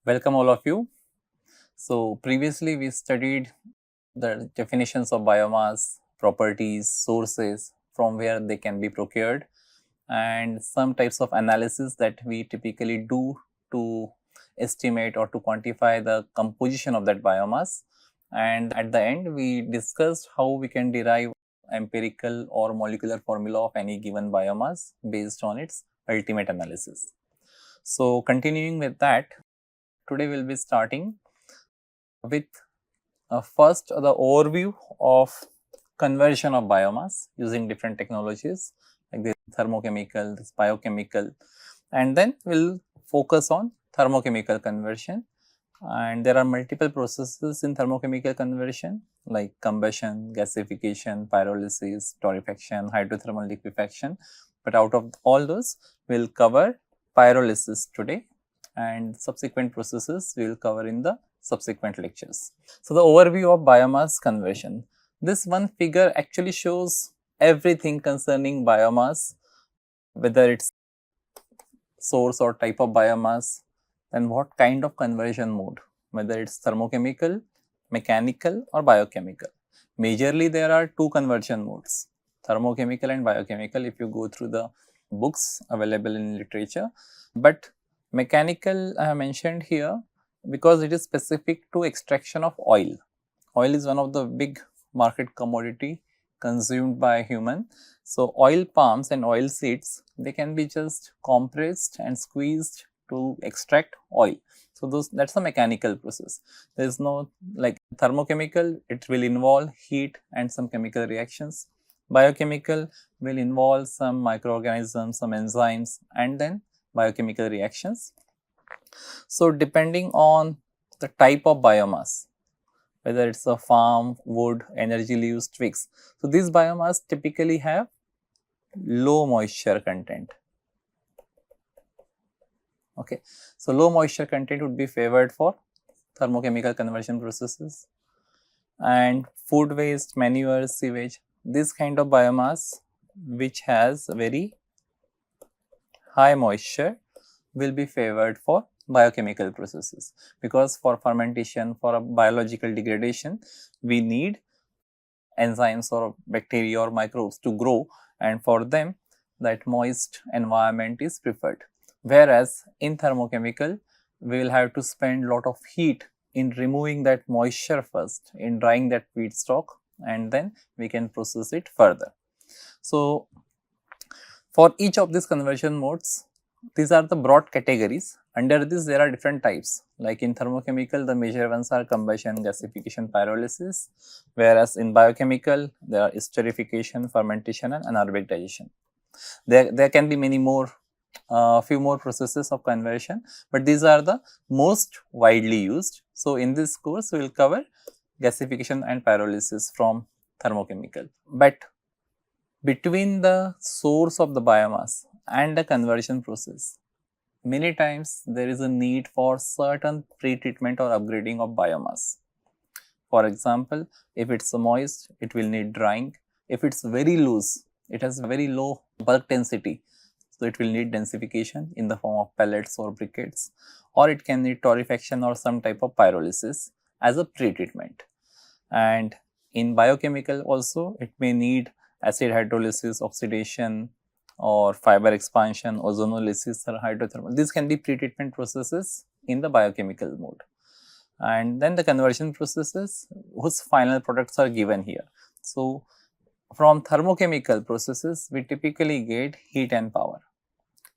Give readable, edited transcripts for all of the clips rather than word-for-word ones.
Welcome all of you. So previously we studied the definitions of biomass, properties, sources from where they can be procured, and some types of analysis that we typically do to estimate or to quantify the composition of that biomass. And at the end we discussed how we can derive empirical or molecular formula of any given biomass based on its ultimate analysis. So continuing with that, today we will be starting with first the overview of conversion of biomass using different technologies like this thermochemical, this biochemical, and then we'll focus on thermochemical conversion. And there are multiple processes in thermochemical conversion like combustion, gasification, pyrolysis, torrefaction, hydrothermal liquefaction. But out of all those, we'll cover pyrolysis today, and subsequent processes we will cover in the subsequent lectures. So, the overview of biomass conversion. This one figure actually shows everything concerning biomass, whether it's source or type of biomass, then what kind of conversion mode, whether it's thermochemical, mechanical or biochemical. Majorly there are two conversion modes, thermochemical and biochemical, if you go through the books available in literature. But mechanical I have mentioned here because it is specific to extraction of oil. Oil is one of the big market commodity consumed by human. So, oil palms and oil seeds, they can be just compressed and squeezed to extract oil. So, that's a mechanical process. There is no like thermochemical, it will involve heat and some chemical reactions. Biochemical will involve some microorganisms, some enzymes, and then biochemical reactions. So, depending on the type of biomass, whether it's a farm, wood, energy leaves, twigs. So, these biomass typically have low moisture content. Okay. So, low moisture content would be favored for thermochemical conversion processes, and food waste, manure, sewage, this kind of biomass which has very high moisture will be favored for biochemical processes, because for fermentation, for a biological degradation, we need enzymes or bacteria or microbes to grow, and for them that moist environment is preferred. Whereas in thermochemical, we will have to spend lot of heat in removing that moisture first, in drying that feedstock, and then we can process it further. So, for each of these conversion modes, these are the broad categories. Under this there are different types, like in thermochemical the major ones are combustion, gasification, pyrolysis, whereas in biochemical there are esterification, fermentation and anaerobic digestion. There can be many more, few more processes of conversion, but these are the most widely used. So, in this course we will cover gasification and pyrolysis from thermochemical. But between the source of the biomass and the conversion process, many times there is a need for certain pre-treatment or upgrading of biomass. For example, if it's moist, it will need drying. If it's very loose, it has very low bulk density, so it will need densification in the form of pellets or briquettes, or it can need torrefaction or some type of pyrolysis as a pre-treatment. And in biochemical also, it may need acid hydrolysis, oxidation, or fiber expansion, ozonolysis or hydrothermal. These can be pre-treatment processes in the biochemical mode. And then the conversion processes whose final products are given here. So, from thermochemical processes, we typically get heat and power.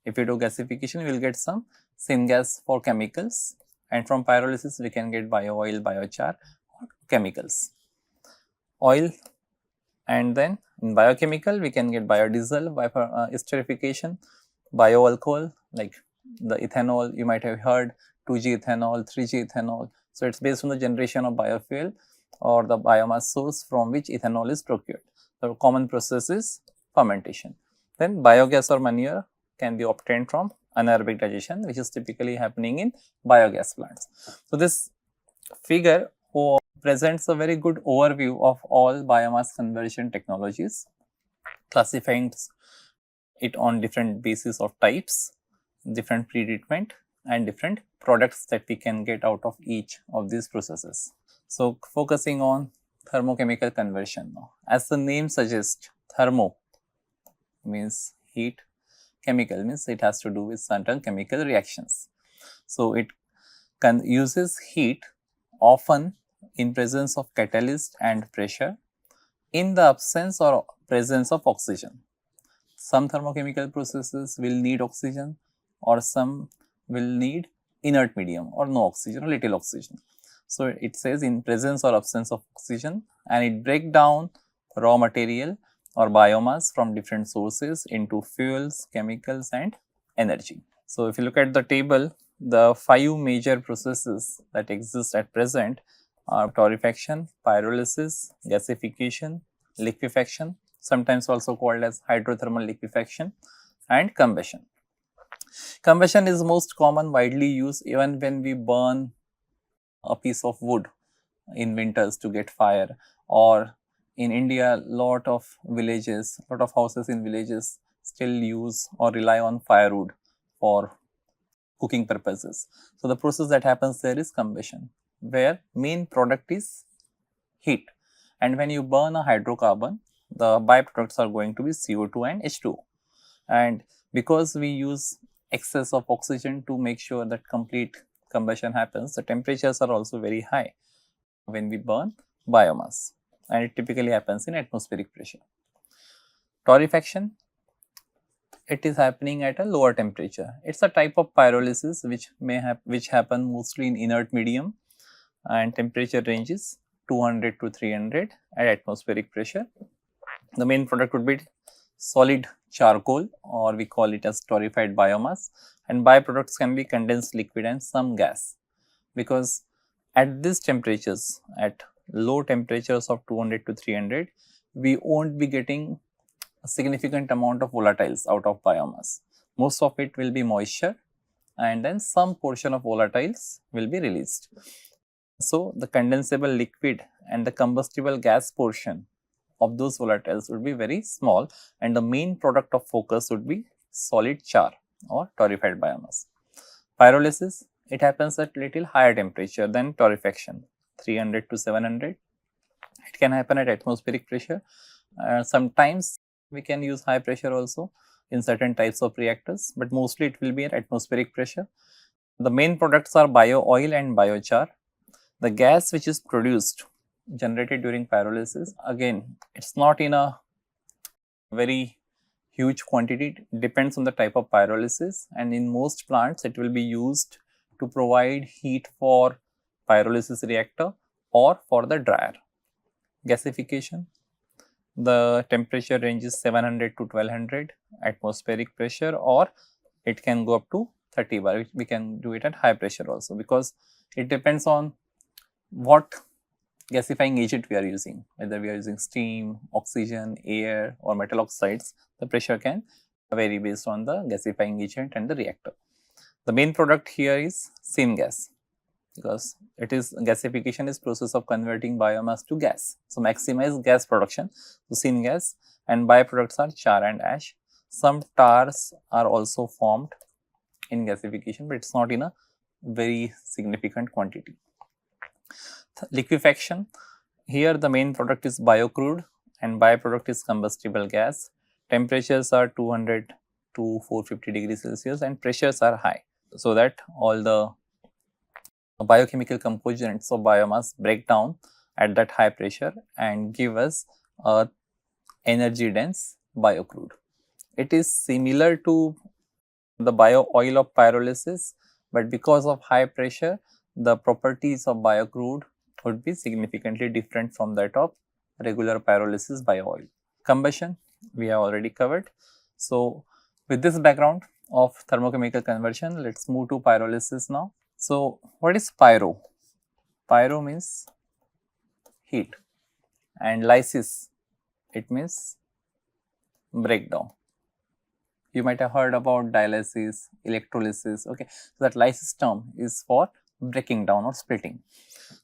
If we do gasification, we will get some syngas for chemicals, and from pyrolysis, we can get bio oil, biochar, or chemicals. Oil, and then in biochemical, we can get biodiesel by esterification, bioalcohol like the ethanol, you might have heard 2G ethanol, 3G ethanol. So, it is based on the generation of biofuel or the biomass source from which ethanol is procured. The common process is fermentation. Then biogas or manure can be obtained from anaerobic digestion, which is typically happening in biogas plants. So, this figure presents a very good overview of all biomass conversion technologies, classifying it on different basis of types, different pre-treatment, and different products that we can get out of each of these processes. So, focusing on thermochemical conversion now. As the name suggests, thermo means heat, chemical means it has to do with certain chemical reactions. So, it uses heat often in presence of catalyst and pressure in the absence or presence of oxygen. Some thermochemical processes will need oxygen or some will need inert medium or no oxygen or little oxygen. So, it says in presence or absence of oxygen, and it breaks down raw material or biomass from different sources into fuels, chemicals and energy. So, if you look at the table, the 5 major processes that exist at present are torrefaction, pyrolysis, gasification, liquefaction, sometimes also called as hydrothermal liquefaction, and combustion. Combustion is most common, widely used even when we burn a piece of wood in winters to get fire, or in India lot of villages, lot of houses in villages still use or rely on firewood for cooking purposes. So, the process that happens there is combustion, where main product is heat, and when you burn a hydrocarbon, the byproducts are going to be CO2 and H2O, and because we use excess of oxygen to make sure that complete combustion happens, the temperatures are also very high when we burn biomass, and it typically happens in atmospheric pressure. Torrefaction, it is happening at a lower temperature. It's a type of pyrolysis which happen mostly in inert medium, and temperature ranges 200 to 300 at atmospheric pressure. The main product would be solid charcoal, or we call it as torrefied biomass, and byproducts can be condensed liquid and some gas, because at these temperatures, at low temperatures of 200 to 300, we won't be getting a significant amount of volatiles out of biomass. Most of it will be moisture, and then some portion of volatiles will be released. So, the condensable liquid and the combustible gas portion of those volatiles would be very small, and the main product of focus would be solid char or torrefied biomass. Pyrolysis, it happens at little higher temperature than torrefaction, 300 to 700. It can happen at atmospheric pressure. Sometimes we can use high pressure also in certain types of reactors, but mostly it will be at atmospheric pressure. The main products are bio oil and biochar. The gas which is produced, generated during pyrolysis, again, it's not in a very huge quantity, it depends on the type of pyrolysis, and in most plants it will be used to provide heat for pyrolysis reactor or for the dryer. Gasification, the temperature range is 700 to 1200 atmospheric pressure, or it can go up to 30 bar. We can do it at high pressure also, because it depends on what gasifying agent we are using, whether we are using steam, oxygen, air or metal oxides. The pressure can vary based on the gasifying agent and the reactor. The main product here is syngas, because it is gasification is process of converting biomass to gas. So, maximize gas production. So, syngas, and byproducts are char and ash. Some tars are also formed in gasification, but it is not in a very significant quantity. Liquefaction, here the main product is biocrude and byproduct is combustible gas. Temperatures are 200 to 450 degrees Celsius and pressures are high, so that all the biochemical components of biomass break down at that high pressure and give us a energy dense biocrude. It is similar to the bio oil of pyrolysis, but because of high pressure, the properties of biocrude would be significantly different from that of regular pyrolysis bio oil. Combustion, we have already covered. So, with this background of thermochemical conversion, let us move to pyrolysis now. So, what is pyro? Pyro means heat, and lysis, it means breakdown. You might have heard about dialysis, electrolysis. Okay, so that lysis term is for breaking down or splitting.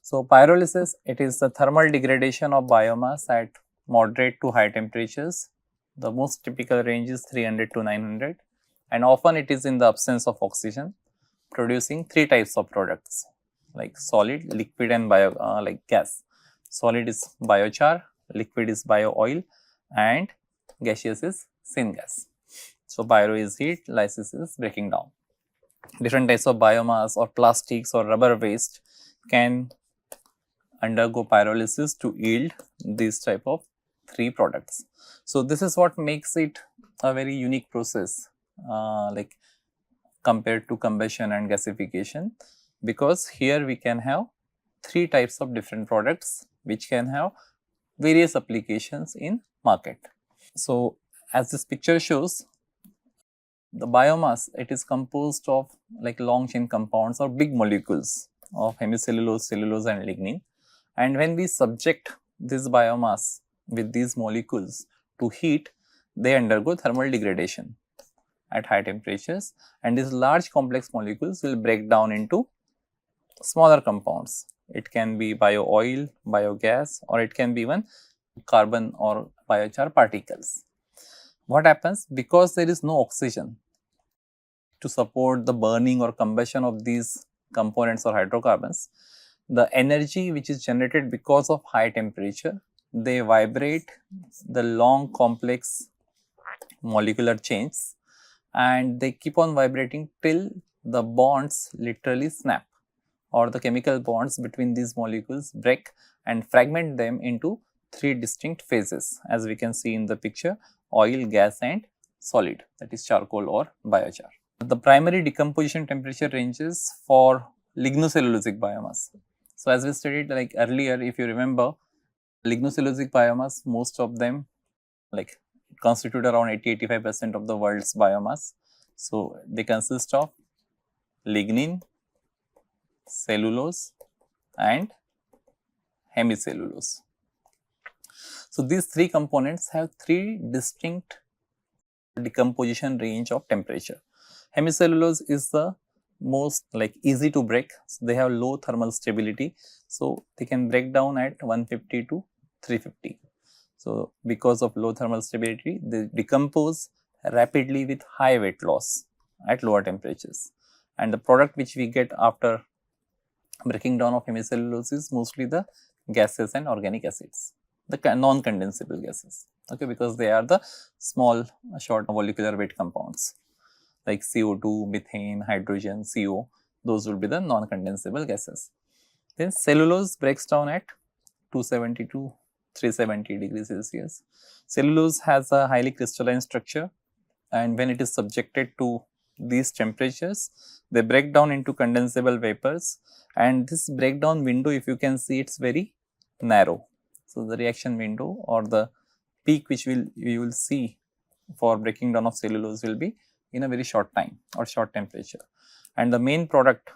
So, pyrolysis, it is the thermal degradation of biomass at moderate to high temperatures. The most typical range is 300 to 900, and often it is in the absence of oxygen. producing three types of products like solid, liquid and like gas. Solid is biochar, liquid is bio oil and gaseous is syngas. So, pyro is heat, lysis is breaking down. Different types of biomass or plastics or rubber waste can undergo pyrolysis to yield these type of three products. So, this is what makes it a very unique process like compared to combustion and gasification, because here we can have three types of different products which can have various applications in market. So, as this picture shows, the biomass, it is composed of like long chain compounds or big molecules of hemicellulose, cellulose and lignin, and when we subject this biomass with these molecules to heat, they undergo thermal degradation at high temperatures, and these large complex molecules will break down into smaller compounds. It can be bio oil, biogas, or it can be even carbon or biochar particles. What happens? Because there is no oxygen to support the burning or combustion of these components or hydrocarbons, the energy which is generated because of high temperature, they vibrate the long complex molecular chains and they keep on vibrating till the bonds literally snap, or the chemical bonds between these molecules break and fragment them into three distinct phases, as we can see in the picture: oil, gas and solid, that is charcoal or biochar. The primary decomposition temperature ranges for lignocellulosic biomass. So, as we studied like earlier, if you remember, lignocellulosic biomass, most of them like constitute around 80-85% of the world's biomass. So, they consist of lignin, cellulose and hemicellulose. So, these three components have three distinct decomposition range of temperature. Hemicellulose is the most like easy to break, so they have low thermal stability, so they can break down at 150 to 350. So, because of low thermal stability, they decompose rapidly with high weight loss at lower temperatures, and the product which we get after breaking down of hemicellulose is mostly the gases and organic acids, the non-condensable gases, okay, because they are the small short molecular weight compounds like CO2, methane, hydrogen, CO, those will be the non-condensable gases. Then cellulose breaks down at 270 to 370 degrees Celsius. Cellulose has a highly crystalline structure, and when it is subjected to these temperatures, they break down into condensable vapors, and this breakdown window, if you can see, it's very narrow. So, the reaction window or the peak which you will see for breaking down of cellulose will be in a very short time or short temperature, and the main product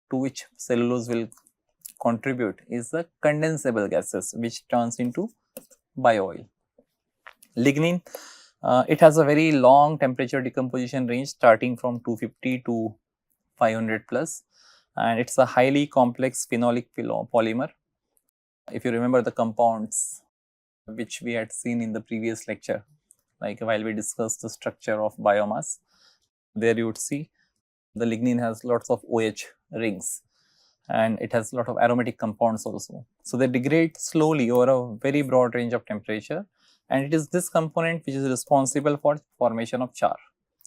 to which cellulose will contribute is the condensable gases, which turns into bio oil. Lignin, it has a very long temperature decomposition range starting from 250 to 500 plus, and it's a highly complex phenolic polymer. If you remember the compounds which we had seen in the previous lecture, like while we discussed the structure of biomass, there you would see the lignin has lots of OH rings and it has a lot of aromatic compounds also. So, they degrade slowly over a very broad range of temperature, and it is this component which is responsible for formation of char.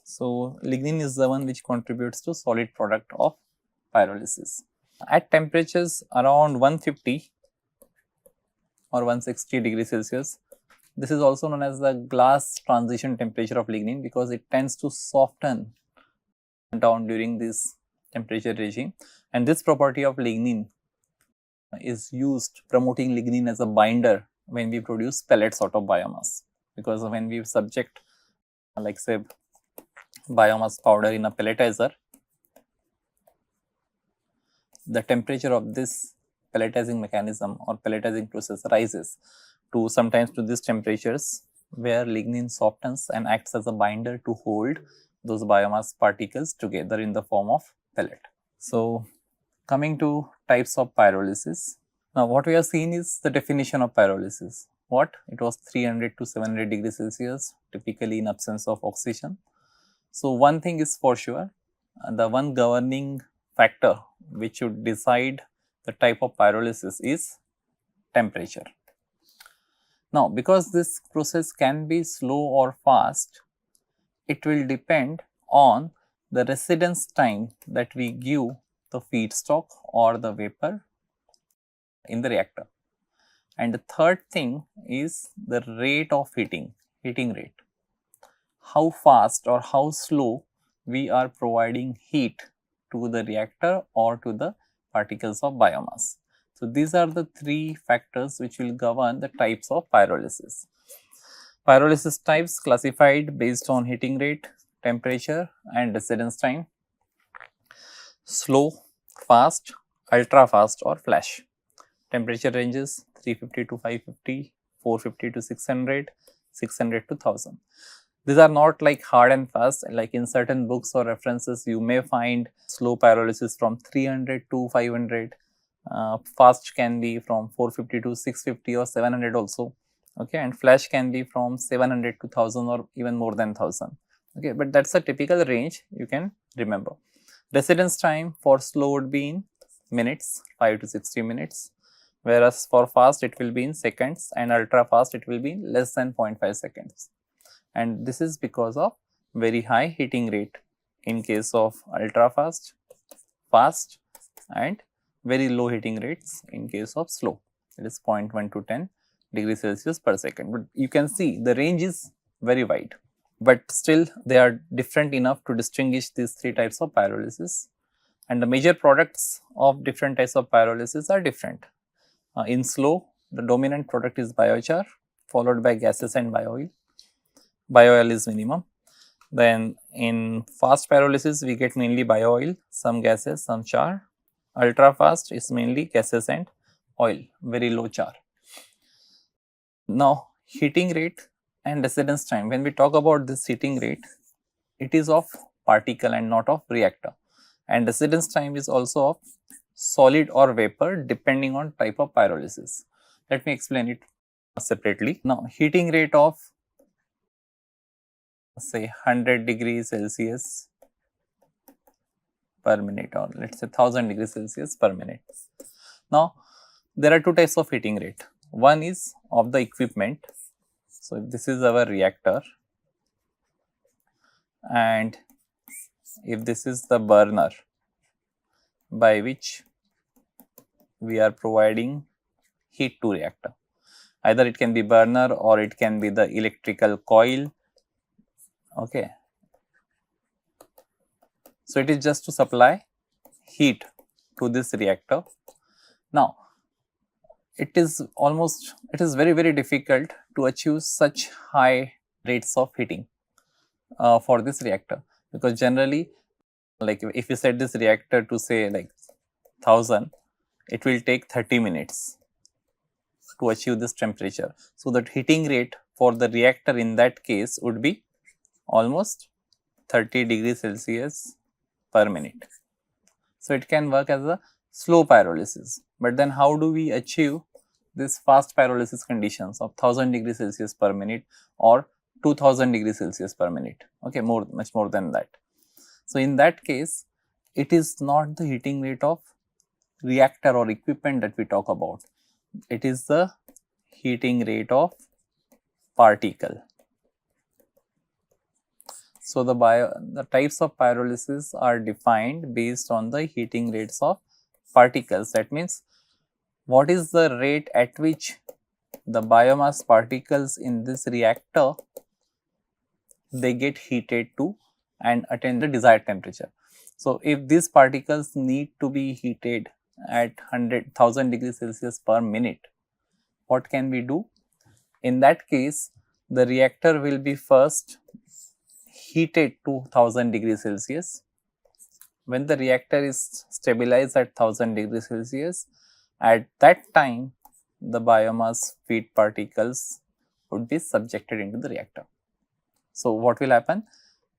So, lignin is the one which contributes to solid product of pyrolysis. At temperatures around 150 or 160 degrees Celsius, this is also known as the glass transition temperature of lignin, because it tends to soften down during this temperature regime, and this property of lignin is used promoting lignin as a binder when we produce pellets out of biomass, because when we subject like say biomass powder in a pelletizer, the temperature of this pelletizing mechanism or pelletizing process rises to sometimes to these temperatures where lignin softens and acts as a binder to hold those biomass particles together in the form of pellet. So, coming to types of pyrolysis. Now, what we have seen is the definition of pyrolysis. What? It was 300 to 700 degrees Celsius, typically in absence of oxygen. So, one thing is for sure, the one governing factor which should decide the type of pyrolysis is temperature. Now, because this process can be slow or fast, it will depend on the residence time that we give the feedstock or the vapor in the reactor. And the third thing is the rate of heating rate. How fast or how slow we are providing heat to the reactor or to the particles of biomass. So, these are the three factors which will govern the types of pyrolysis. Pyrolysis types classified based on heating rate, temperature and residence time: slow, fast, ultra fast or flash. Temperature ranges 350 to 550, 450 to 600, 600 to 1000. These are not like hard and fast, like in certain books or references you may find slow pyrolysis from 300 to 500, fast can be from 450 to 650 or 700 also, okay, and flash can be from 700 to 1000 or even more than 1000, okay, but that is a typical range you can remember. Residence time for slow would be in minutes, 5 to 60 minutes, whereas for fast it will be in seconds and ultra fast it will be in less than 0.5 seconds. And this is because of very high heating rate in case of ultra fast, fast and very low heating rates in case of slow, it is 0.1 to 10 degrees Celsius per second. But you can see the range is very wide, but still they are different enough to distinguish these three types of pyrolysis, and the major products of different types of pyrolysis are different. In slow, the dominant product is biochar, followed by gases and bio-oil. Bio-oil is minimum. Then in fast pyrolysis, we get mainly bio-oil, some gases, some char. Ultra fast is mainly gases and oil, very low char. Now, heating rate and residence time. When we talk about this heating rate, it is of particle and not of reactor, and residence time is also of solid or vapor depending on type of pyrolysis. Let me explain it separately. Now, heating rate of say 100 degrees Celsius per minute, or let us say 1000 degrees Celsius per minute. Now, there are two types of heating rate. One is of the equipment. So, if this is our reactor and if this is the burner by which we are providing heat to reactor, either it can be burner or it can be the electrical coil, okay. So, it is just to supply heat to this reactor. Now, it is very difficult to achieve such high rates of heating for this reactor, because generally, like if you set this reactor to say like 1000, it will take 30 minutes to achieve this temperature. So, that heating rate for the reactor in that case would be almost 30 degrees Celsius per minute. So, it can work as a slow pyrolysis, but then how do we achieve this fast pyrolysis conditions of 1000 degrees Celsius per minute or 2000 degrees Celsius per minute, okay, much more than that. So, in that case, it is not the heating rate of reactor or equipment that we talk about, it is the heating rate of particle. So, the types of pyrolysis are defined based on the heating rates of particles. That means, what is the rate at which the biomass particles in this reactor they get heated to and attain the desired temperature. So, if these particles need to be heated at 1,000 degrees Celsius per minute, what can we do? In that case, the reactor will be first heated to 1000 degrees Celsius. When the reactor is stabilized at 1000 degrees Celsius, at that time the biomass feed particles would be subjected into the reactor. So, what will happen?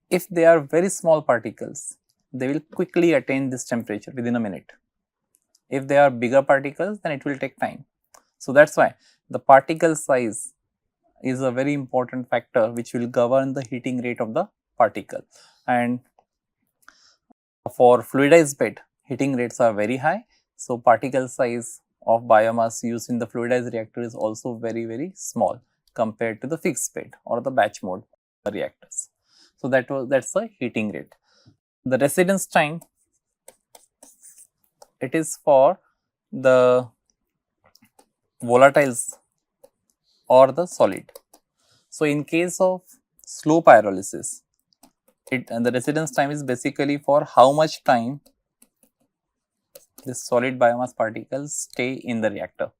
If they are very small particles, they will quickly attain this temperature within a minute. If they are bigger particles, then it will take time. So, that is why the particle size is a very important factor which will govern the heating rate of the particle. And For fluidized bed, heating rates are very high. So, particle size of biomass used in the fluidized reactor is also very small compared to the fixed bed or the batch mode reactors. So, that's the heating rate. The residence time, it is for the volatiles or the solid. So, in case of slow pyrolysis, the residence time is basically for how much time this solid biomass particles stay in the reactor,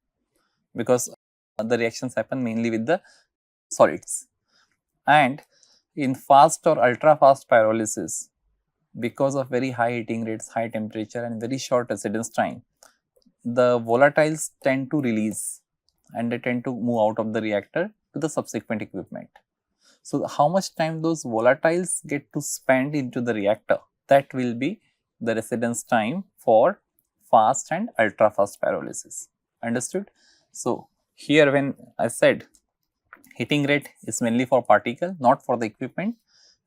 because the reactions happen mainly with the solids. And in fast or ultra fast pyrolysis, because of very high heating rates, high temperature and very short residence time, the volatiles tend to release and they tend to move out of the reactor to the subsequent equipment. So, how much time those volatiles get to spend into the reactor, that will be the residence time for fast and ultra fast pyrolysis. Understood? So, here when I said heating rate is mainly for particle, not for the equipment.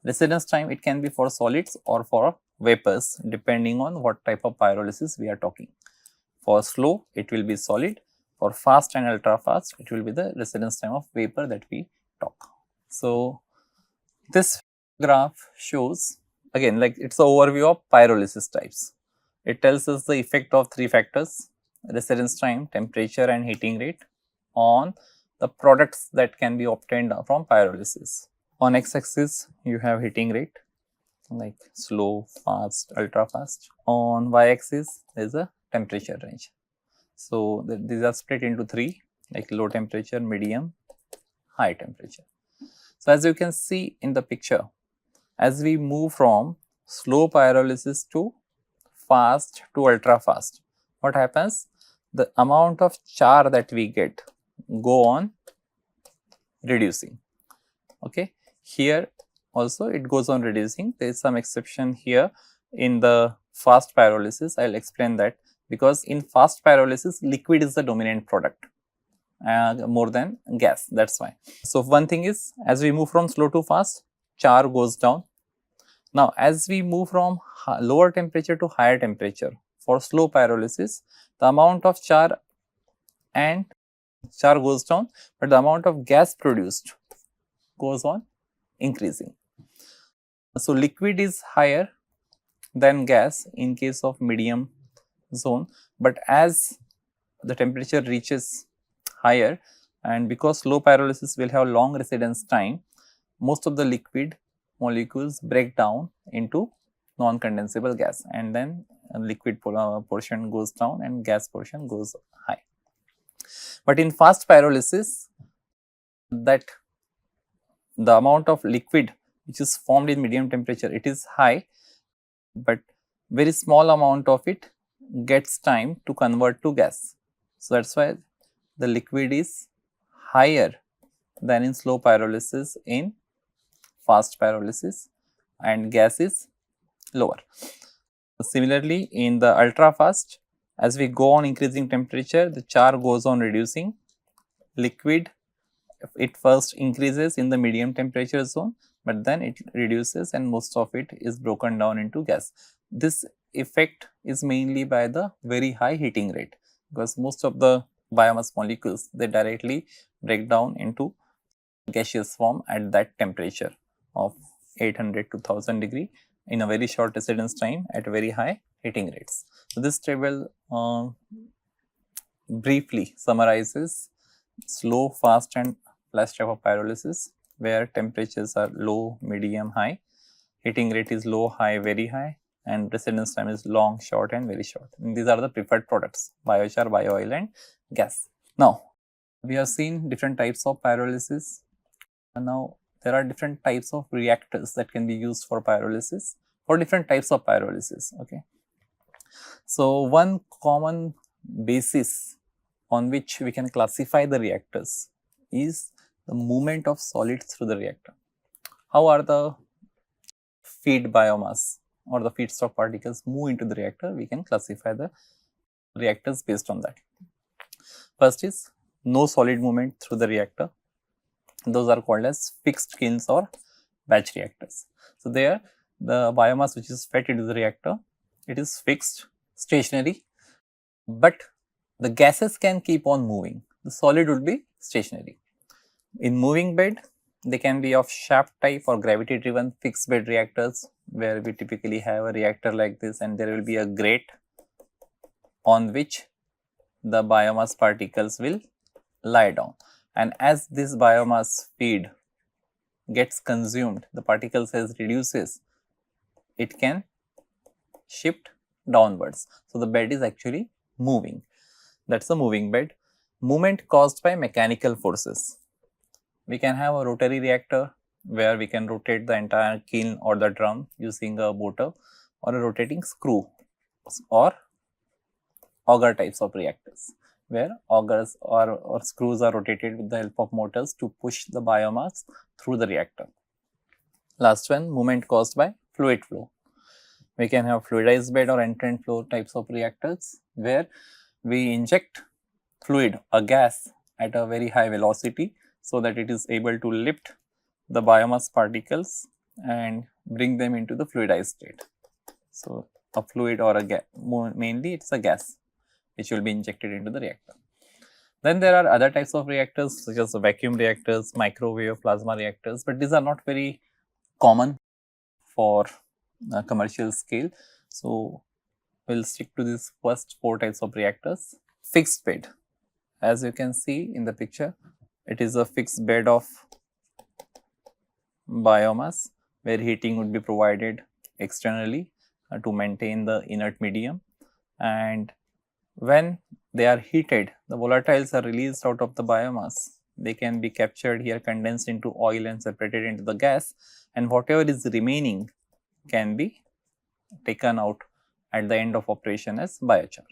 Residence time, it can be for solids or for vapors depending on what type of pyrolysis we are talking. For slow, it will be solid. For fast and ultra fast, it will be the residence time of vapor that we talk. So, this graph shows again, like it's an overview of pyrolysis types. It tells us the effect of three factors: residence time, temperature and heating rate on the products that can be obtained from pyrolysis. On x-axis, you have heating rate like slow, fast, ultra fast. On y-axis, there is a temperature range. So, these are split into three, like low temperature, medium, high temperature. So, as you can see in the picture, as we move from slow pyrolysis to fast to ultra fast, what happens? The amount of char that we get go on reducing. Okay. Here also it goes on reducing. There is some exception here in the fast pyrolysis. I will explain that, because in fast pyrolysis liquid is the dominant product more than gas, that is why. So, one thing is, as we move from slow to fast, char goes down. Now, as we move from lower temperature to higher temperature, for slow pyrolysis, the amount of char goes down, but the amount of gas produced goes on increasing. So, liquid is higher than gas in case of medium zone, but as the temperature reaches higher, and because slow pyrolysis will have long residence time, most of the liquid molecules break down into non-condensable gas, and then liquid portion goes down and gas portion goes high. But in fast pyrolysis, that the amount of liquid which is formed in medium temperature, it is high, but very small amount of it gets time to convert to gas. So, that is why the liquid is higher than in slow pyrolysis in fast pyrolysis, and gas is lower. Similarly, in the ultra fast, as we go on increasing temperature, the char goes on reducing. Liquid, it first increases in the medium temperature zone, but then it reduces and most of it is broken down into gas. This effect is mainly by the very high heating rate, because most of the biomass molecules, they directly break down into gaseous form at that temperature of 800 to 1000 degree in a very short residence time at very high heating rates. So, this table briefly summarizes slow, fast and flash type of pyrolysis, where temperatures are low, medium, high, heating rate is low, high, very high, and residence time is long, short and very short. And these are the preferred products: biochar, bio-oil and gas. Now, we have seen different types of pyrolysis, and now there are different types of reactors that can be used for pyrolysis, for different types of pyrolysis. Okay. So, one common basis on which we can classify the reactors is the movement of solids through the reactor. How are the feed biomass or the feedstock particles move into the reactor? We can classify the reactors based on that. First is no solid movement through the reactor. Those are called as fixed kilns or batch reactors. So, there the biomass which is fed into the reactor, it is fixed, stationary, but the gases can keep on moving. The solid would be stationary. In moving bed, they can be of shaft type or gravity driven fixed bed reactors, where we typically have a reactor like this and there will be a grate on which the biomass particles will lie down, and as this biomass feed gets consumed, the particle size reduces, it can shift downwards. So, the bed is actually moving. That is a moving bed. Movement caused by mechanical forces. We can have a rotary reactor where we can rotate the entire kiln or the drum using a motor, or a rotating screw, or auger types of reactors, where augers or screws are rotated with the help of motors to push the biomass through the reactor. Last one, movement caused by fluid flow. We can have fluidized bed or entrant flow types of reactors, where we inject fluid, a gas, at a very high velocity, so that it is able to lift the biomass particles and bring them into the fluidized state. So, a fluid or a gas, mainly it is a gas which will be injected into the reactor. Then there are other types of reactors such as vacuum reactors, microwave, plasma reactors, but these are not very common for commercial scale. So, we will stick to these first 4 types of reactors. Fixed bed, as you can see in the picture, it is a fixed bed of biomass where heating would be provided externally to maintain the inert medium, and when they are heated, the volatiles are released out of the biomass. They can be captured here, condensed into oil and separated into the gas, and whatever is remaining can be taken out at the end of operation as biochar.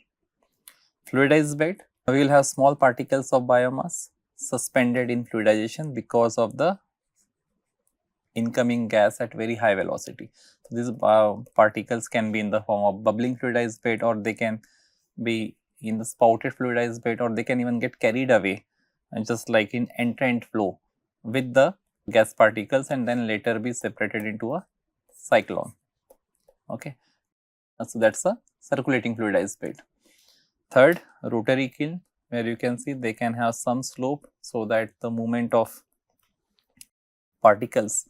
Fluidized bed, we will have small particles of biomass suspended in fluidization because of the incoming gas at very high velocity. So, these particles can be in the form of bubbling fluidized bed, or they can be in the spouted fluidized bed, or they can even get carried away, and just like in entrant flow with the gas particles, and then later be separated into a cyclone. Okay. So, that is a circulating fluidized bed. Third, rotary kiln, where you can see they can have some slope, so that the movement of particles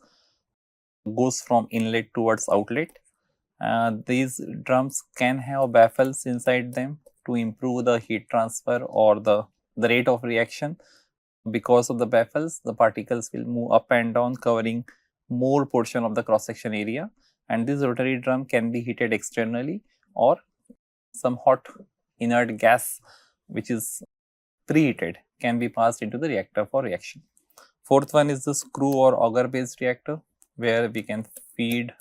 goes from inlet towards outlet. These drums can have baffles inside them to improve the heat transfer or the rate of reaction. Because of the baffles, the particles will move up and down, covering more portion of the cross section area, and this rotary drum can be heated externally, or some hot inert gas which is preheated can be passed into the reactor for reaction. Fourth one is the screw or auger based reactor, where we can feed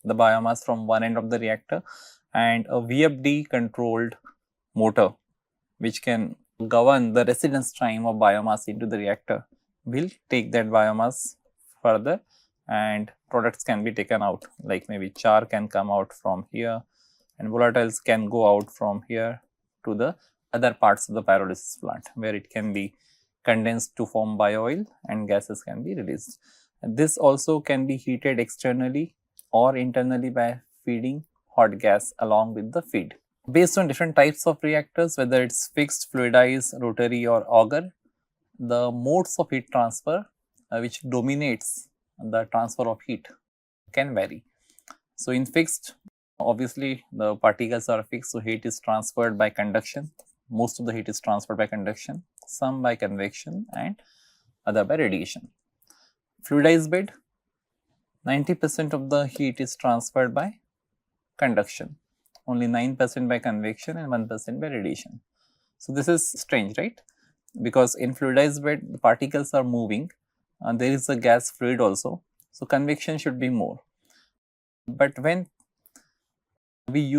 the biomass from one end of the reactor, and a VFD controlled motor which can govern the residence time of biomass into the reactor will take that biomass further, and products can be taken out, like maybe char can come out from here and volatiles can go out from here to the other parts of the pyrolysis plant, where it can be condensed to form bio-oil and gases can be released. And this also can be heated externally or internally by feeding hot gas along with the feed. Based on different types of reactors, whether it is fixed, fluidized, rotary or auger, the modes of heat transfer which dominates the transfer of heat can vary. So, in fixed, obviously the particles are fixed, so heat is transferred by conduction. Most of the heat is transferred by conduction, some by convection and other by radiation. Fluidized bed, 90% of the heat is transferred by conduction, only 9% by convection and 1% by radiation. So, this is strange, right? Because in fluidized bed, the particles are moving and there is a gas fluid also. So, convection should be more. But when we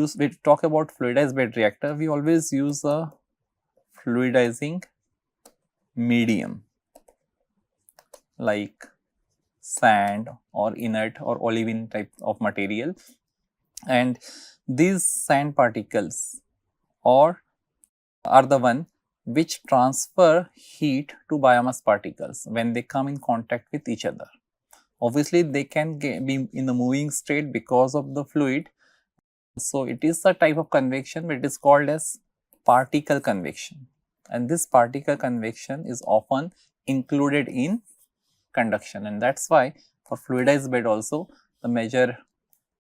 talk about fluidized bed reactor, we always use a fluidizing medium like sand or inert or olivine type of material, and these sand particles are the one which transfer heat to biomass particles when they come in contact with each other. Obviously, they can be in the moving state because of the fluid. So, it is a type of convection, but it is called as particle convection, and this particle convection is often included in conduction, and that is why for fluidized bed also the major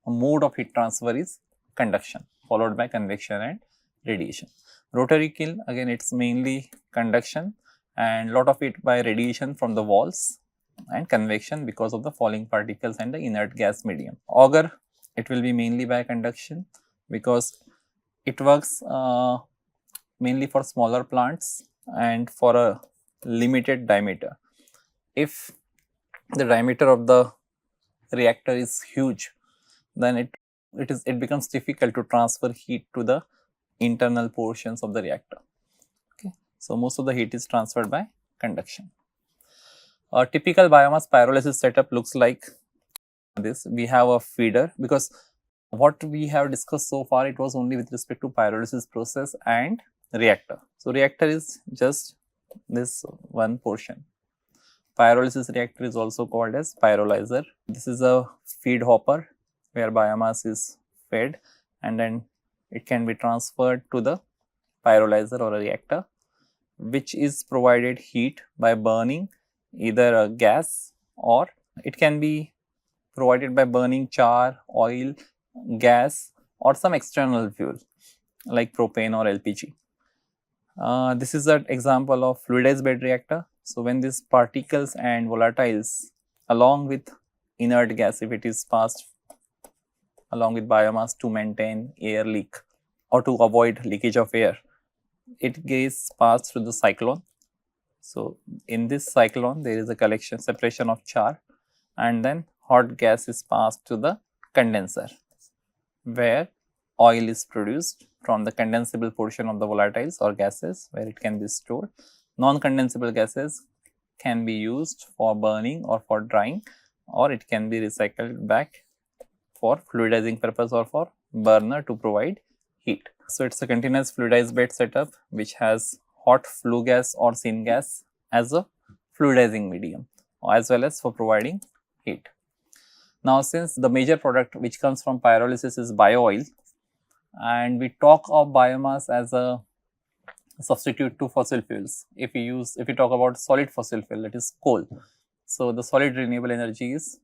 mode of heat transfer is conduction, followed by convection and radiation. Rotary kiln, again it is mainly conduction and lot of it by radiation from the walls, and convection because of the falling particles and the inert gas medium. Auger, it will be mainly by conduction because it works mainly for smaller plants and for a limited diameter. If the diameter of the reactor is huge, then it becomes difficult to transfer heat to the internal portions of the reactor. Okay. So, most of the heat is transferred by conduction. A typical biomass pyrolysis setup looks like this. We have a feeder, because what we have discussed so far, it was only with respect to pyrolysis process and reactor. So, reactor is just this one portion. Pyrolysis reactor is also called as pyrolyzer. This is a feed hopper where biomass is fed, and then it can be transferred to the pyrolyzer or a reactor, which is provided heat by burning either a gas, or it can be provided by burning char, oil, gas, or some external fuel like propane or LPG. This is an example of fluidized bed reactor. So, when these particles and volatiles along with inert gas, if it is passed along with biomass to maintain air leak or to avoid leakage of air, it gets passed through the cyclone. So, in this cyclone there is a collection separation of char, and then hot gas is passed to the condenser where oil is produced from the condensable portion of the volatiles or gases, where it can be stored. Non-condensable gases can be used for burning or for drying, or it can be recycled back for fluidizing purpose or for burner to provide heat. So, it is a continuous fluidized bed setup which has hot flue gas or syngas as a fluidizing medium, as well as for providing heat. Now, since the major product which comes from pyrolysis is bio oil, and we talk of biomass as a substitute to fossil fuels. If we talk about solid fossil fuel, that is coal. So, the solid renewable energy is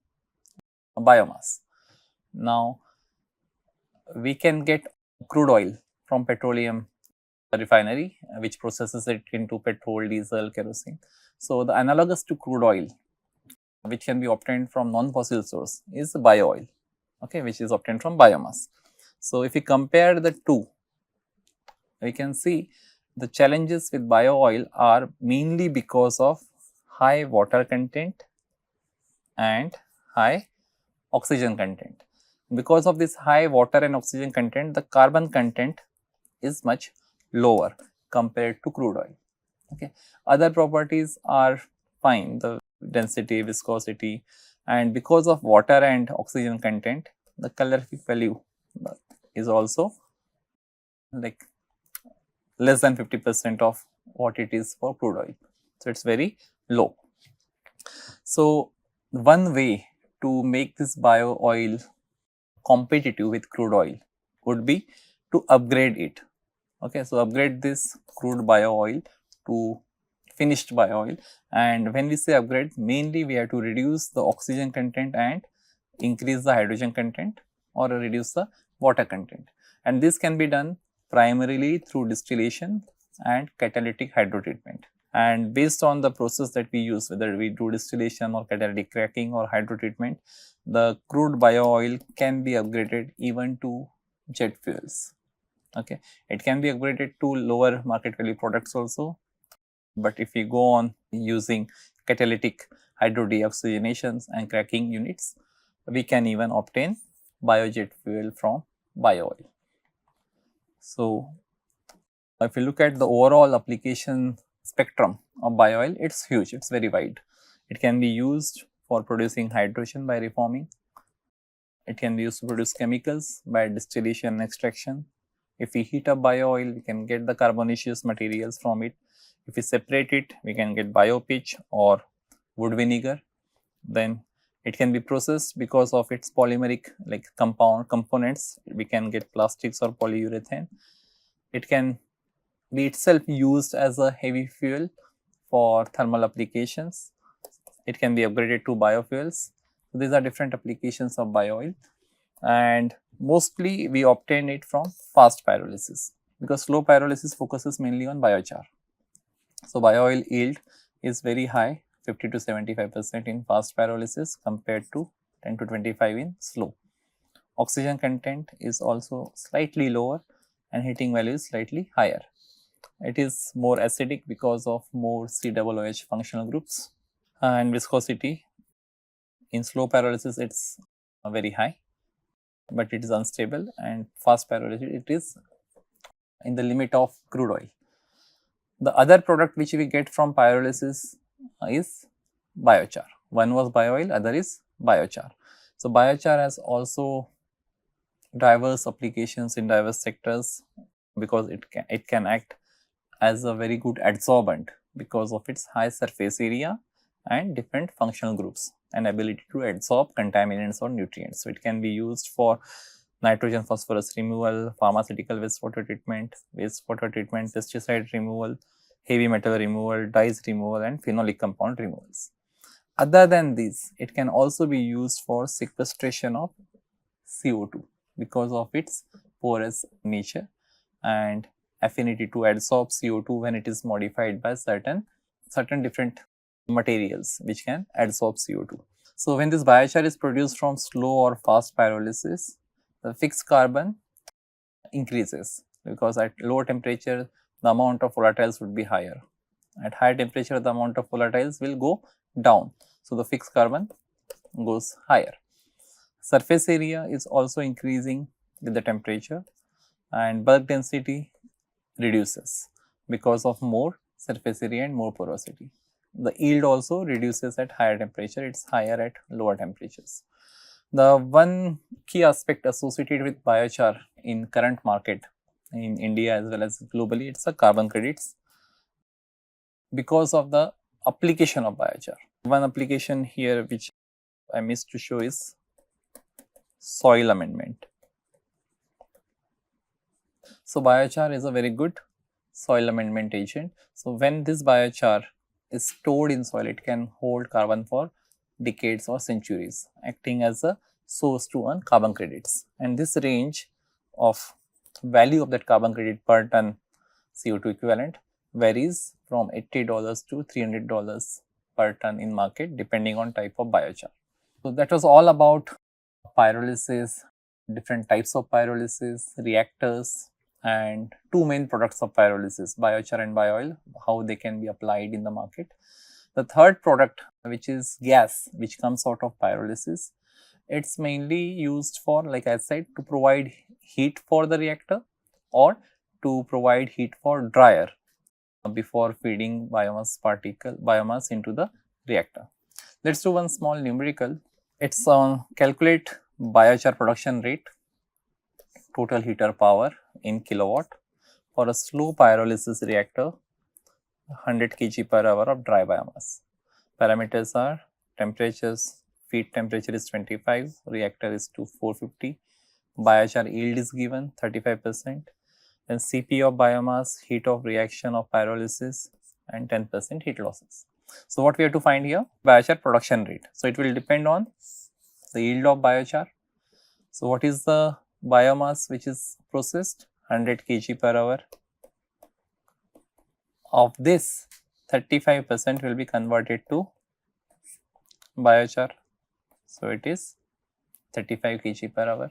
biomass. Now, we can get crude oil from petroleum refinery, which processes it into petrol, diesel, kerosene. So, the analogous to crude oil, which can be obtained from non-fossil source, is bio oil, okay, which is obtained from biomass. So, if we compare the two, we can see the challenges with bio oil are mainly because of high water content and high oxygen content. Because of this high water and oxygen content, the carbon content is much lower compared to crude oil. Okay. Other properties are fine, the density, viscosity, and because of water and oxygen content, the calorific value is also like less than 50% of what it is for crude oil. So, it is very low. So, one way to make this bio oil competitive with crude oil would be to upgrade it. Okay. So, upgrade this crude bio oil to finished bio oil, and when we say upgrade, mainly we have to reduce the oxygen content and increase the hydrogen content, or reduce the water content, and this can be done primarily through distillation and catalytic hydrotreatment. And based on the process that we use, whether we do distillation or catalytic cracking or hydrotreatment, the crude bio oil can be upgraded even to jet fuels. Okay. It can be upgraded to lower market value products also, but if we go on using catalytic hydrodeoxygenations and cracking units, we can even obtain biojet fuel from bio oil. So, if you look at the overall application spectrum of bio oil, it is huge, it is very wide. It can be used for producing hydrogen by reforming. It can be used to produce chemicals by distillation and extraction. If we heat up bio oil, we can get the carbonaceous materials from it. If we separate it, we can get bio pitch or wood vinegar. Then It can be processed because of its polymeric like components. We can get plastics or polyurethane. It can be itself used as a heavy fuel for thermal applications. It can be upgraded to biofuels. So these are different applications of bio-oil, and mostly we obtain it from fast pyrolysis, because slow pyrolysis focuses mainly on biochar. So bio-oil yield is very high, 50 to 75% in fast pyrolysis compared to 10 to 25 in slow. Oxygen content is also slightly lower and heating value is slightly higher. It is more acidic because of more COOH functional groups, and viscosity in slow pyrolysis it's very high, but it is unstable, and fast pyrolysis it is in the limit of crude oil. The other product which we get from pyrolysis is biochar. One was bio-oil, other is biochar. So biochar has also diverse applications in diverse sectors, because it can act as a very good adsorbent because of its high surface area and different functional groups and ability to adsorb contaminants or nutrients. So it can be used for nitrogen phosphorus removal, pharmaceutical wastewater treatment, pesticide removal, heavy metal removal, dyes removal, and phenolic compound removals. Other than these, it can also be used for sequestration of CO2 because of its porous nature and affinity to adsorb CO2 when it is modified by certain different materials which can adsorb CO2. So when this biochar is produced from slow or fast pyrolysis, the fixed carbon increases, because at lower temperature the amount of volatiles would be higher. At higher temperature the amount of volatiles will go down. So the fixed carbon goes higher. Surface area is also increasing with the temperature, and bulk density reduces because of more surface area and more porosity. The yield also reduces at higher temperature, it is higher at lower temperatures. The one key aspect associated with biochar in current market in India as well as globally, it is the carbon credits because of the application of biochar. One application here which I missed to show is soil amendment. So biochar is a very good soil amendment agent. So when this biochar is stored in soil, it can hold carbon for decades or centuries, acting as a source to earn carbon credits. And this range of value of that carbon credit per ton CO2 equivalent varies from $80 to $300 per ton in market, depending on type of biochar. So that was all about pyrolysis, different types of pyrolysis, reactors, and two main products of pyrolysis, biochar and bio-oil, how they can be applied in the market. The third product, which is gas, which comes out of pyrolysis, it's mainly used for, like I said, to provide heat for the reactor or to provide heat for dryer before feeding biomass into the reactor. Let's do one small numerical. It's calculate biochar production rate, total heater power in kilowatt for a slow pyrolysis reactor, 100 kg per hour of dry biomass. Parameters are temperatures, feed temperature is 25, reactor is to 450, biochar yield is given 35%, then Cp of biomass, heat of reaction of pyrolysis, and 10% heat losses. So what we have to find here? Biochar production rate. So it will depend on the yield of biochar. So what is the biomass which is processed? 100 kg per hour. Of this, 35% will be converted to biochar. So it is 35 kg per hour.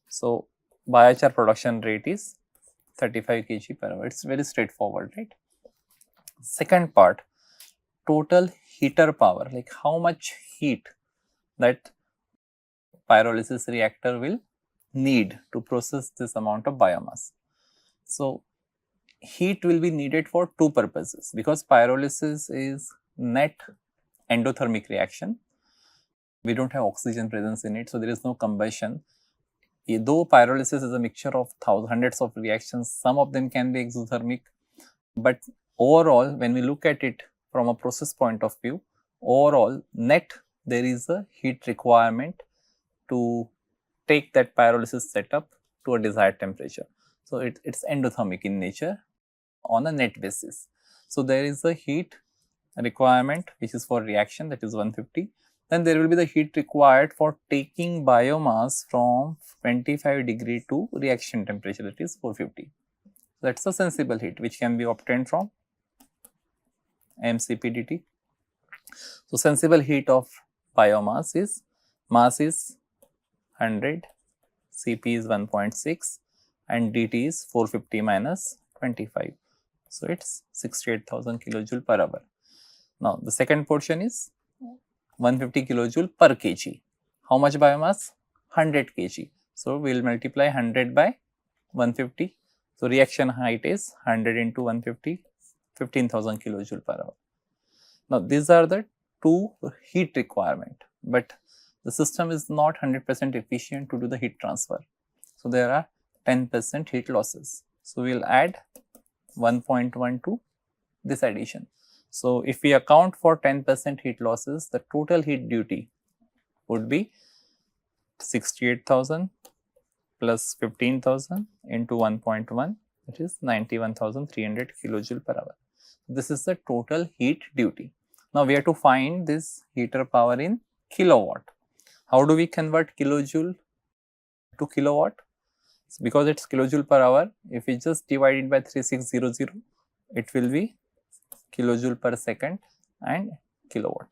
So biochar production rate is 35 kg per hour. It's very straightforward, right? Second part, total heater power, like how much heat that pyrolysis reactor will need to process this amount of biomass. So heat will be needed for two purposes, because pyrolysis is net endothermic reaction. We don't have oxygen presence in it, so there is no combustion. Though pyrolysis is a mixture of hundreds of reactions, some of them can be exothermic, but overall when we look at it from a process point of view, overall net there is a heat requirement to take that pyrolysis setup to a desired temperature. So, it's endothermic in nature on a net basis. So, there is a heat requirement which is for reaction, that is 150. Then there will be the heat required for taking biomass from 25 degree to reaction temperature, that is 450. That is a sensible heat which can be obtained from MCPDT. So, sensible heat of biomass is, mass is 100, Cp is 1.6 and dt is 450 minus 25. So, it is 68,000 kilojoule per hour. Now, the second portion is 150 kilojoule per kg. How much biomass? 100 kg. So, we will multiply 100 by 150. So, reaction height is 100 into 150, 15,000 kilojoule per hour. Now, these are the two heat requirement, but the system is not 100% efficient to do the heat transfer. So, there are 10% heat losses. So, we will add 1.1 to this addition. So, if we account for 10% heat losses, the total heat duty would be 68,000 plus 15,000 into 1.1, which is 91,300 kilojoule per hour. This is the total heat duty. Now, we have to find this heater power in kilowatt. How do we convert kilojoule to kilowatt? Because it is kilojoule per hour, if we just divide it by 3600, it will be kilojoule per second and kilowatt.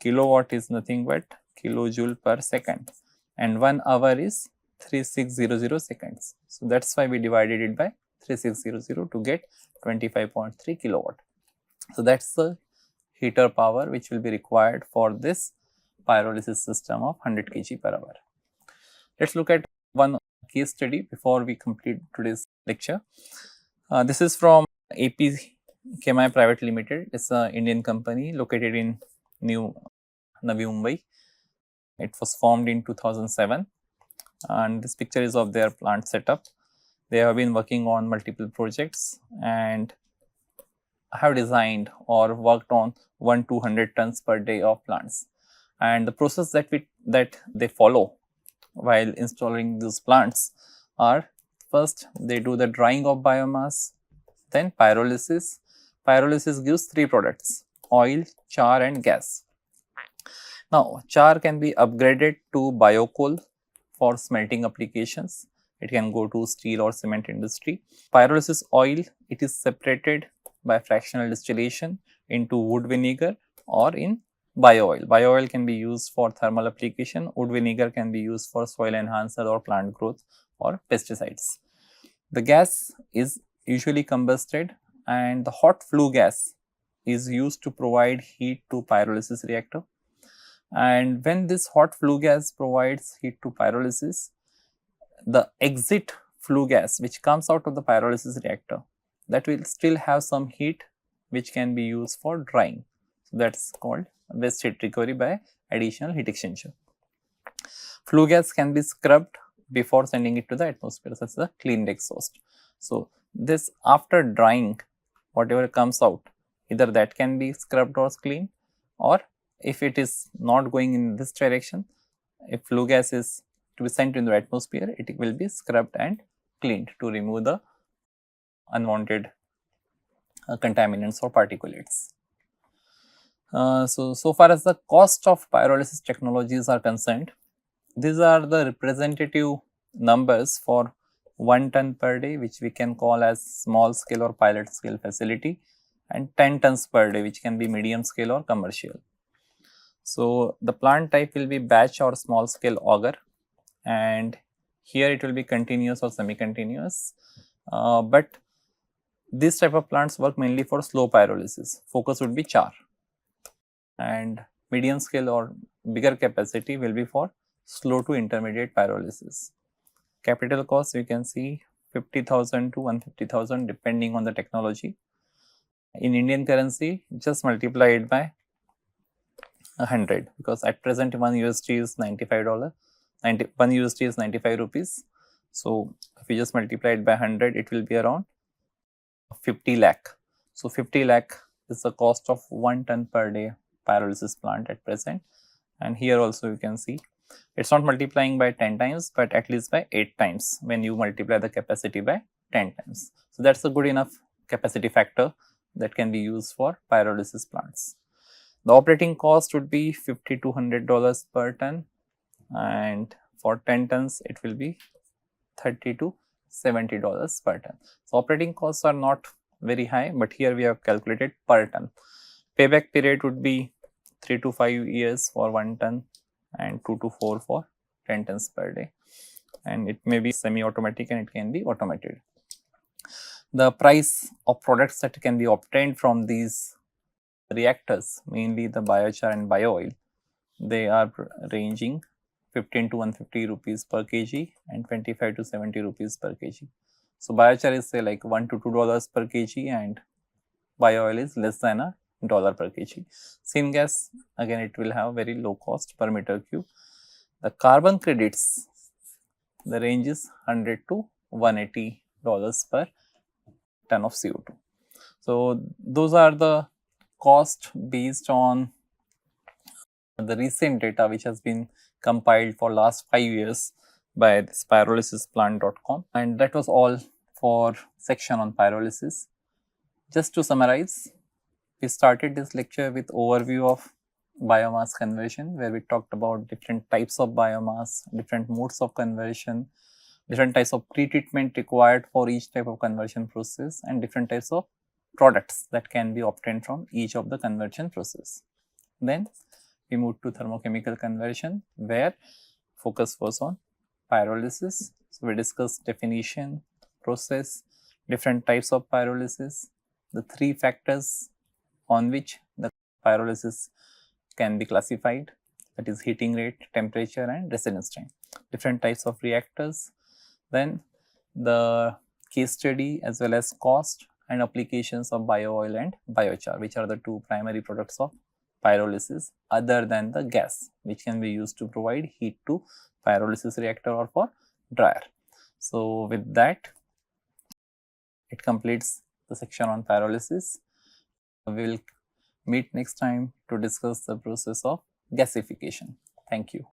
Kilowatt is nothing but kilojoule per second and 1 hour is 3600 seconds. So, that is why we divided it by 3600 to get 25.3 kilowatt. So, that is the heater power which will be required for this pyrolysis system of 100 kg per hour. Let us look at one case study before we complete today's lecture. This is from AP Chemi Private Limited. It is an Indian company located in Navi Mumbai. It was formed in 2007 and this picture is of their plant setup. They have been working on multiple projects and have designed or worked on 1-200 tons per day of plants. And the process that they follow while installing these plants are, first they do the drying of biomass, then pyrolysis. Pyrolysis gives 3 products: oil, char and gas. Now, char can be upgraded to biocoal for smelting applications. It can go to steel or cement industry. Pyrolysis oil, it is separated by fractional distillation into wood vinegar or in bio-oil. Bio-oil can be used for thermal application, wood vinegar can be used for soil enhancer or plant growth or pesticides. The gas is usually combusted and the hot flue gas is used to provide heat to pyrolysis reactor. And when this hot flue gas provides heat to pyrolysis, the exit flue gas which comes out of the pyrolysis reactor, that will still have some heat which can be used for drying. So, that is called waste heat recovery by additional heat exchanger. Flue gas can be scrubbed before sending it to the atmosphere, such as the clean exhaust. So, this after drying, whatever comes out, either that can be scrubbed or cleaned, or if it is not going in this direction, if flue gas is to be sent into the atmosphere, it will be scrubbed and cleaned to remove the unwanted contaminants or particulates. So far as the cost of pyrolysis technologies are concerned, these are the representative numbers for 1 ton per day, which we can call as small scale or pilot scale facility, and 10 tons per day, which can be medium scale or commercial. So, the plant type will be batch or small scale auger, and here it will be continuous or semi-continuous, but this type of plants work mainly for slow pyrolysis. Focus would be char, and medium scale or bigger capacity will be for slow to intermediate pyrolysis. Capital cost, you can see 50,000 to 150,000 depending on the technology. In Indian currency, just multiply it by 100, because at present 1 USD is $95, 1 USD is 95 rupees. So, if you just multiply it by 100, it will be around 50 lakh. So, 50 lakh is the cost of 1 ton per day pyrolysis plant at present, and here also you can see it's not multiplying by 10 times, but at least by 8 times when you multiply the capacity by 10 times. So that's a good enough capacity factor that can be used for pyrolysis plants. The operating cost would be $50 to $100 per ton, and for 10 tons it will be $30 to $70 per ton. So operating costs are not very high, but here we have calculated per ton. Payback period would be 3 to 5 years for 1 ton and 2 to 4 for 10 tons per day, and it may be semi-automatic and it can be automated. The price of products that can be obtained from these reactors, mainly the biochar and bio oil, they are ranging 15 to 150 rupees per kg and 25 to 70 rupees per kg. So biochar is say like $1 to $2 per kg, and bio oil is less than $1 per kg. Syngas, again it will have very low cost per meter cube. The carbon credits, the range is $100 to $180 per ton of CO2. So those are the cost based on the recent data which has been compiled for last 5 years by this pyrolysisPlant.com, and that was all for section on pyrolysis. Just to summarize, we started this lecture with overview of biomass conversion, where we talked about different types of biomass, different modes of conversion, different types of pretreatment required for each type of conversion process, and different types of products that can be obtained from each of the conversion process. Then we moved to thermochemical conversion, where focus was on pyrolysis. So we discussed definition, process, different types of pyrolysis, the 3 factors on which the pyrolysis can be classified, that is heating rate, temperature and residence time, different types of reactors, then the case study as well as cost and applications of bio oil and biochar, which are the 2 primary products of pyrolysis other than the gas, which can be used to provide heat to pyrolysis reactor or for dryer. So with that, it completes the section on pyrolysis. We will meet next time to discuss the process of gasification. Thank you.